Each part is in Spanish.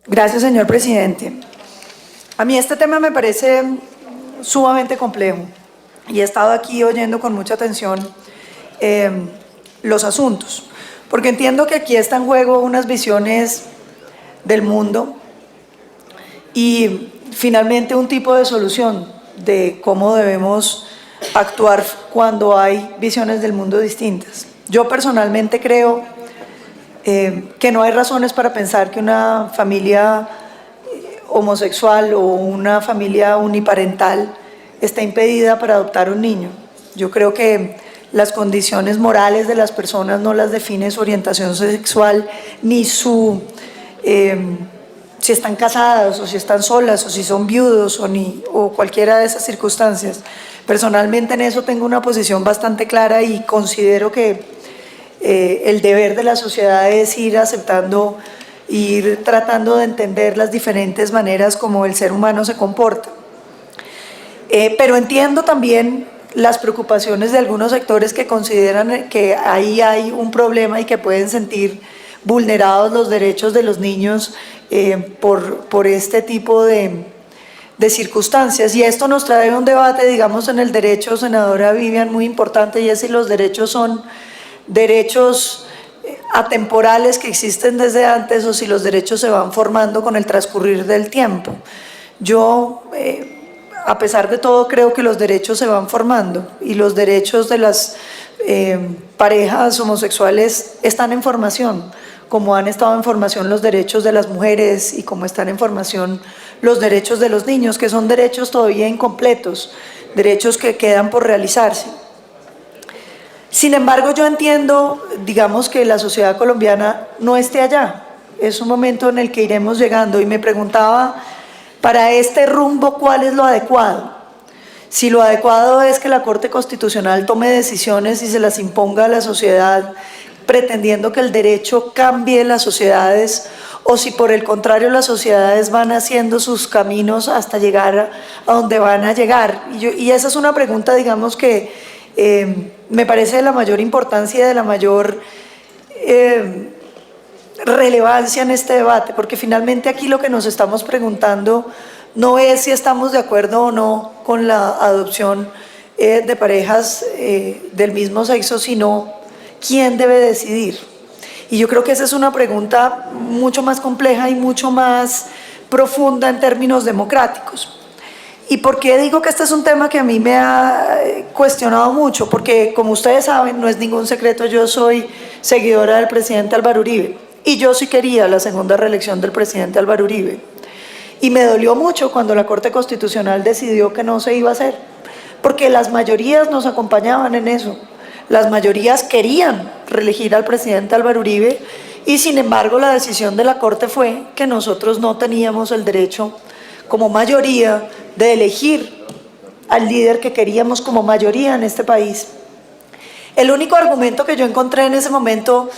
Gracias, señor presidente. A mí este tema me parece sumamente complejo y he estado aquí oyendo con mucha atención los asuntos, porque entiendo que aquí está en juego unas visiones del mundo y finalmente un tipo de solución de cómo debemos actuar cuando hay visiones del mundo distintas. Yo personalmente creo que no hay razones para pensar que una familia homosexual o una familia uniparental está impedida para adoptar un niño. Yo creo que las condiciones morales de las personas no las define su orientación sexual ni su si están casadas o si están solas o si son viudos o cualquiera de esas circunstancias. Personalmente en eso tengo una posición bastante clara y considero que el deber de la sociedad es ir aceptando, ir tratando de entender las diferentes maneras como el ser humano se comporta. Pero entiendo también las preocupaciones de algunos sectores que consideran que ahí hay un problema y que pueden sentir vulnerados los derechos de los niños por este tipo de circunstancias. Y esto nos trae un debate, digamos, en el derecho, senadora Vivian, muy importante, y es si los derechos son derechos atemporales que existen desde antes o si los derechos se van formando con el transcurrir del tiempo. Yo, a pesar de todo, creo que los derechos se van formando y los derechos de las parejas homosexuales están en formación, como han estado en formación los derechos de las mujeres y como están en formación los derechos de los niños, que son derechos todavía incompletos, derechos que quedan por realizarse. Sin embargo, yo entiendo, digamos, que la sociedad colombiana no esté allá. Es un momento en el que iremos llegando y me preguntaba, para este rumbo, ¿cuál es lo adecuado? Si lo adecuado es que la Corte Constitucional tome decisiones y se las imponga a la sociedad, pretendiendo que el derecho cambie las sociedades, o si por el contrario las sociedades van haciendo sus caminos hasta llegar a donde van a llegar. Y esa es una pregunta, digamos, que me parece de la mayor importancia y de la mayor relevancia en este debate, porque finalmente aquí lo que nos estamos preguntando no es si estamos de acuerdo o no con la adopción de parejas del mismo sexo, sino quién debe decidir. Y yo creo que esa es una pregunta mucho más compleja y mucho más profunda en términos democráticos. ¿Y por qué digo que este es un tema que a mí me ha cuestionado mucho? Porque, como ustedes saben, no es ningún secreto, yo soy seguidora del presidente Álvaro Uribe y yo sí quería la segunda reelección del presidente Álvaro Uribe. Y me dolió mucho cuando la Corte Constitucional decidió que no se iba a hacer, porque las mayorías nos acompañaban en eso. Las mayorías querían reelegir al presidente Álvaro Uribe y, sin embargo, la decisión de la Corte fue que nosotros no teníamos el derecho como mayoría de elegir al líder que queríamos como mayoría en este país. El único argumento que yo encontré en ese momento,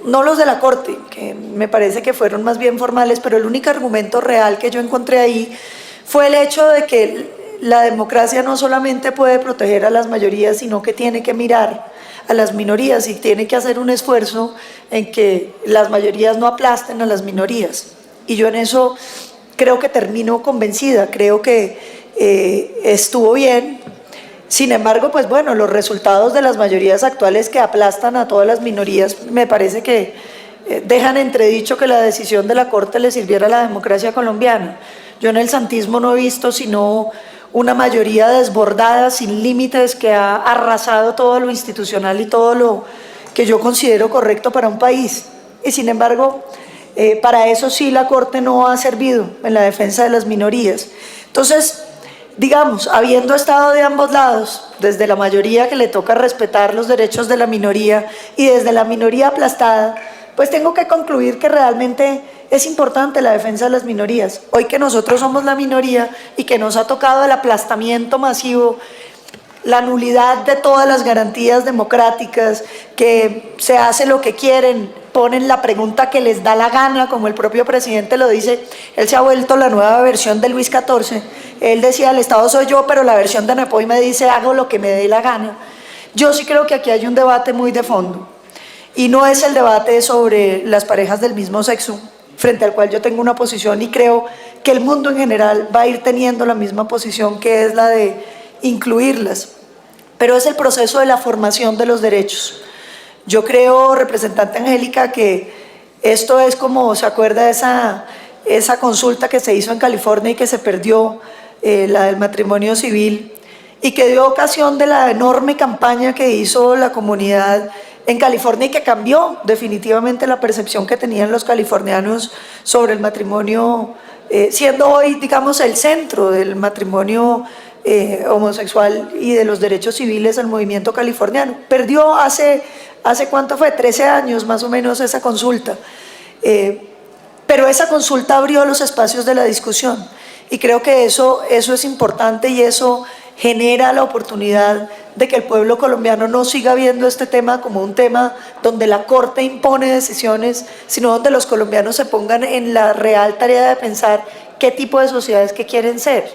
no los de la Corte, que me parece que fueron más bien formales, pero el único argumento real que yo encontré ahí fue el hecho de que la democracia no solamente puede proteger a las mayorías, sino que tiene que mirar a las minorías y tiene que hacer un esfuerzo en que las mayorías no aplasten a las minorías. Y yo en eso creo que termino convencida, creo que estuvo bien. Sin embargo, pues bueno, los resultados de las mayorías actuales que aplastan a todas las minorías me parece que dejan entredicho que la decisión de la Corte le sirviera a la democracia colombiana. Yo en el santismo no he visto sino una mayoría desbordada, sin límites, que ha arrasado todo lo institucional y todo lo que yo considero correcto para un país. Y sin embargo, para eso sí la Corte no ha servido en la defensa de las minorías. Entonces, digamos, habiendo estado de ambos lados, desde la mayoría que le toca respetar los derechos de la minoría y desde la minoría aplastada, pues tengo que concluir que realmente es importante la defensa de las minorías. Hoy que nosotros somos la minoría y que nos ha tocado el aplastamiento masivo, la nulidad de todas las garantías democráticas, que se hace lo que quieren, ponen la pregunta que les da la gana, como el propio presidente lo dice. Él se ha vuelto la nueva versión de Luis XIV. Él decía, el Estado soy yo, pero la versión de Nepoy me dice, hago lo que me dé la gana. Yo sí creo que aquí hay un debate muy de fondo, y no es el debate sobre las parejas del mismo sexo, frente al cual yo tengo una posición y creo que el mundo en general va a ir teniendo la misma posición, que es la de incluirlas. Pero es el proceso de la formación de los derechos. Yo creo, representante Angélica, que esto es como, ¿se acuerda de esa consulta que se hizo en California y que se perdió, la del matrimonio civil, y que dio ocasión de la enorme campaña que hizo la comunidad en California y que cambió definitivamente la percepción que tenían los californianos sobre el matrimonio, siendo hoy, digamos, el centro del matrimonio homosexual y de los derechos civiles el movimiento californiano? Perdió hace ¿cuánto fue? 13 años más o menos esa consulta. Pero esa consulta abrió los espacios de la discusión y creo que eso es importante y eso genera la oportunidad de que el pueblo colombiano no siga viendo este tema como un tema donde la Corte impone decisiones, sino donde los colombianos se pongan en la real tarea de pensar qué tipo de sociedades que quieren ser.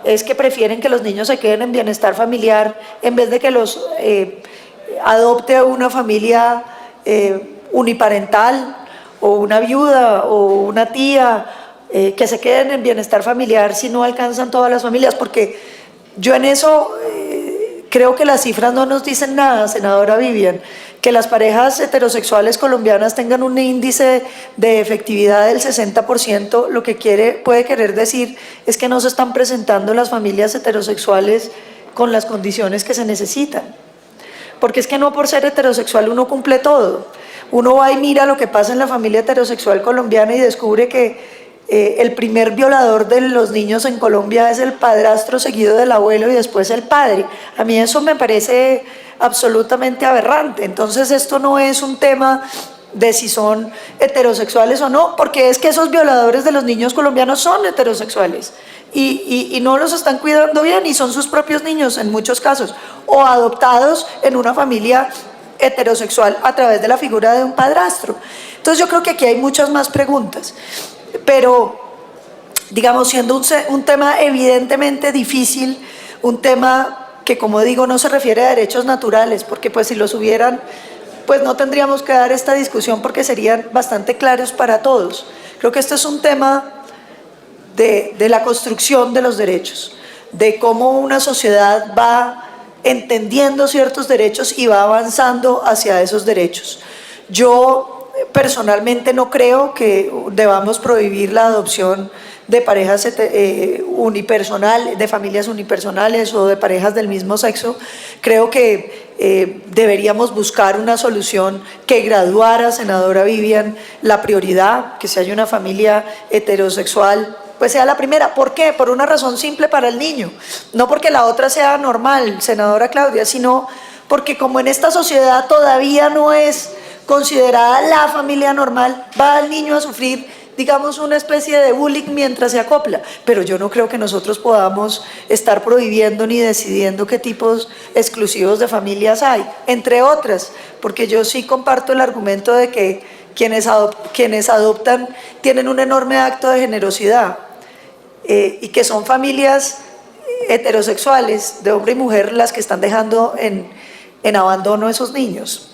Es que prefieren que los niños se queden en bienestar familiar en vez de que los adopte una familia uniparental o una viuda o una tía, que se queden en bienestar familiar si no alcanzan todas las familias, porque yo en eso creo que las cifras no nos dicen nada, senadora Vivian. Que las parejas heterosexuales colombianas tengan un índice de efectividad del 60%, lo que puede querer decir es que no se están presentando las familias heterosexuales con las condiciones que se necesitan. Porque es que no por ser heterosexual uno cumple todo. Uno va y mira lo que pasa en la familia heterosexual colombiana y descubre que el primer violador de los niños en Colombia es el padrastro, seguido del abuelo y después el padre. A mí eso me parece absolutamente aberrante. Entonces esto no es un tema de si son heterosexuales o no, porque es que esos violadores de los niños colombianos son heterosexuales y no los están cuidando bien y son sus propios niños en muchos casos, o adoptados en una familia heterosexual a través de la figura de un padrastro. Entonces yo creo que aquí hay muchas más preguntas, pero digamos, siendo un tema evidentemente difícil, un tema que, como digo, no se refiere a derechos naturales, porque pues si los hubieran, pues no tendríamos que dar esta discusión porque serían bastante claros para todos. Creo que esto es un tema de la construcción de los derechos, de cómo una sociedad va entendiendo ciertos derechos y va avanzando hacia esos derechos. Yo personalmente no creo que debamos prohibir la adopción de parejas unipersonales, de familias unipersonales o de parejas del mismo sexo. Creo que deberíamos buscar una solución que graduara, senadora Vivian, la prioridad, que si hay una familia heterosexual, pues sea la primera. ¿Por qué? Por una razón simple para el niño, no porque la otra sea normal, senadora Claudia, sino porque como en esta sociedad todavía no es considerada la familia normal, va el niño a sufrir, digamos, una especie de bullying mientras se acopla. Pero yo no creo que nosotros podamos estar prohibiendo ni decidiendo qué tipos exclusivos de familias hay, entre otras, porque yo sí comparto el argumento de que quienes adoptan tienen un enorme acto de generosidad y que son familias heterosexuales de hombre y mujer las que están dejando en abandono a esos niños.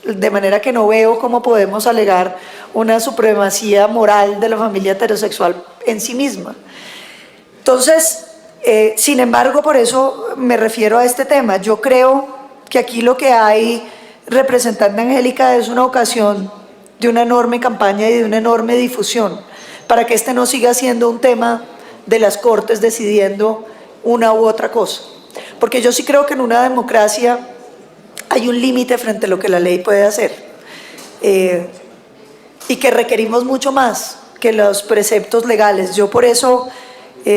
De manera que no veo cómo podemos alegar una supremacía moral de la familia heterosexual en sí misma. Entonces, sin embargo, por eso me refiero a este tema. Yo creo que aquí lo que hay, representante Angélica, es una ocasión de una enorme campaña y de una enorme difusión para que este no siga siendo un tema de las Cortes decidiendo una u otra cosa. Porque yo sí creo que en una democracia hay un límite frente a lo que la ley puede hacer y que requerimos mucho más que los preceptos legales. Yo por eso,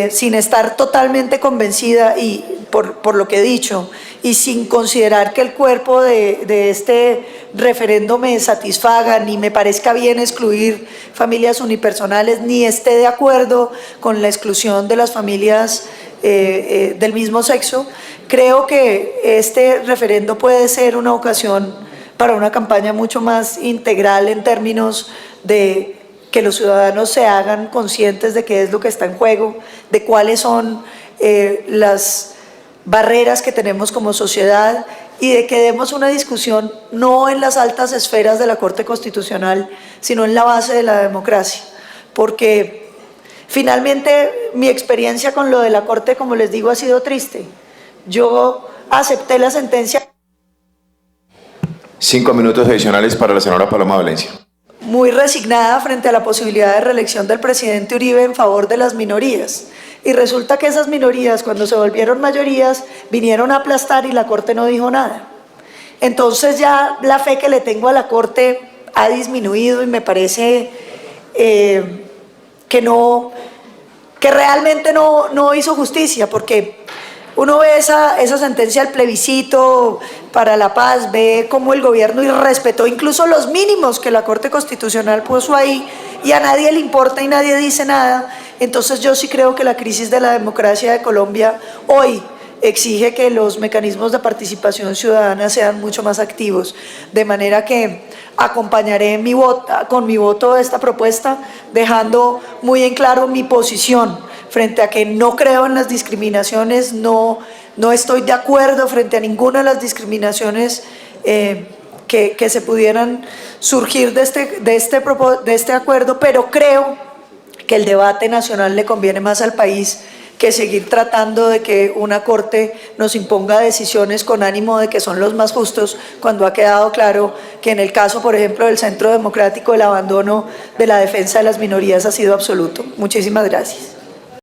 sin estar totalmente convencida y por lo que he dicho y sin considerar que el cuerpo de este referendo me satisfaga, ni me parezca bien excluir familias unipersonales, ni esté de acuerdo con la exclusión de las familias del mismo sexo, creo que este referendo puede ser una ocasión para una campaña mucho más integral en términos de que los ciudadanos se hagan conscientes de qué es lo que está en juego, de cuáles son las barreras que tenemos como sociedad y de que demos una discusión no en las altas esferas de la Corte Constitucional, sino en la base de la democracia, porque finalmente mi experiencia con lo de la Corte, como les digo, ha sido triste. Yo acepté la sentencia. 5 minutos adicionales para la senadora Paloma Valencia. Muy resignada frente a la posibilidad de reelección del presidente Uribe en favor de las minorías. Y resulta que esas minorías, cuando se volvieron mayorías, vinieron a aplastar y la Corte no dijo nada. Entonces ya la fe que le tengo a la Corte ha disminuido y me parece que realmente no hizo justicia, porque uno ve esa sentencia del plebiscito para la paz, ve cómo el gobierno irrespetó incluso los mínimos que la Corte Constitucional puso ahí y a nadie le importa y nadie dice nada. Entonces yo sí creo que la crisis de la democracia de Colombia hoy exige que los mecanismos de participación ciudadana sean mucho más activos, de manera que acompañaré con mi voto esta propuesta, dejando muy en claro mi posición frente a que no creo en las discriminaciones, no estoy de acuerdo frente a ninguna de las discriminaciones que se pudieran surgir de este acuerdo, pero creo que el debate nacional le conviene más al país que seguir tratando de que una Corte nos imponga decisiones con ánimo de que son los más justos, cuando ha quedado claro que en el caso, por ejemplo, del Centro Democrático, el abandono de la defensa de las minorías ha sido absoluto. Muchísimas gracias.